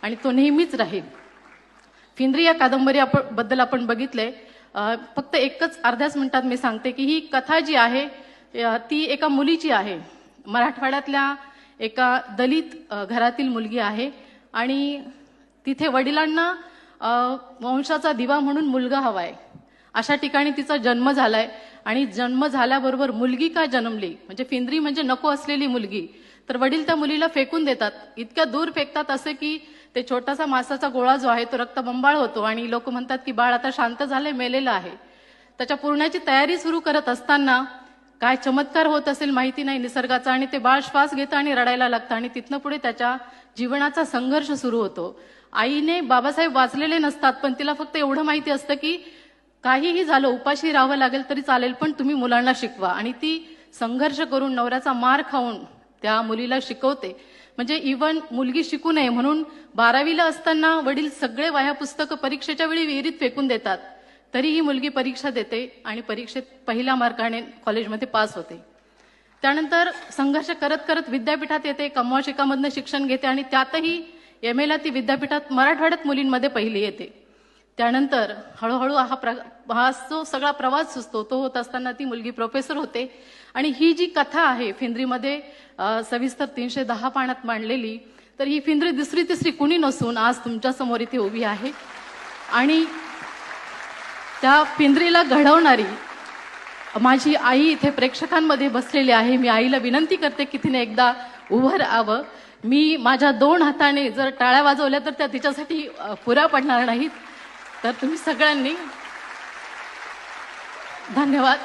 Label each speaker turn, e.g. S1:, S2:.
S1: आणि तो नेहमीच राहील. फिंद्री या कादंबरी बद्दल आपण बघितले. फक्त एकच अर्ध्याच मिनिटात मी सांगते की ही कथा जी आहे ती एका मुलीची आहे. मराठवाड्यातल्या एका दलित घरातील मुलगी आहे आणि तिथे वडिलांना वंशाचा दिवा म्हणून मुलगा हवाय. अशा ठिकाणी तिचा जन्म झालाय आणि जन्म झाल्याबरोबर मुलगी का जन्मली म्हणजे फिंद्री म्हणजे नको असलेली मुलगी, तर वडील त्या मुलीला फेकून देतात. इतक्या दूर फेकतात असे की ते छोटासा मासाचा गोळा जो आहे तो रक्तबंबाळ होतो आणि लोक म्हणतात की बाळ आता शांत झाले, मेलेलं आहे. त्याच्या पुरण्याची तयारी सुरू करत असताना काय चमत्कार होत असेल माहिती नाही निसर्गाचा आणि ते बाळ श्वास घेतं आणि रडायला लागतं आणि तिथनं पुढे त्याच्या जीवनाचा संघर्ष सुरू होतो. आईने बाबासाहेब वाचलेले नसतात पण तिला फक्त एवढं माहिती असतं की काहीही झालं, उपाशी राहावं लागेल तरी चालेल पण तुम्ही मुलांना शिकवा. आणि ती संघर्ष करून नवऱ्याचा मार खाऊन त्या मुलीला शिकवते. म्हणजे इव्हन मुलगी शिकू नये म्हणून 12वीला असताना वडील सगळे वह्या पुस्तकं परीक्षेच्या वेळी विहिरीत फेकून देतात, तरी ही मुलगी परीक्षा देते आणि परीक्षेत पहिल्या मार्काने कॉलेजमध्ये पास होते. त्यानंतर संघर्ष करत करत विद्यापीठात येते, कमवा शिकामधनं शिक्षण घेते आणि त्यातही MA ला ती विद्यापीठात मराठवाड्यात मुलींमध्ये पहिली येते. त्यानंतर हळूहळू हा जो सगळा प्रवास सुचतो तो होत असताना ती मुलगी प्रोफेसर होते. आणि ही जी कथा आहे फिंद्रीमध्ये सविस्तर 310 पानात मांडलेली, तर ही फिंद्री दुसरी तिसरी कुणी नसून आज तुमच्या समोर इथे उभी आहे. आणि त्या फिंद्रीला घडवणारी माझी आई इथे प्रेक्षकांमध्ये बसलेली आहे. मी आईला विनंती करते की तिने एकदा उभं राहावं. मी माझ्या 2 हाताने जर टाळ्या वाजवल्या तर त्या तिच्यासाठी पुऱ्या पडणार नाहीत. तर तुम्ही सगळ्यांनी धन्यवाद.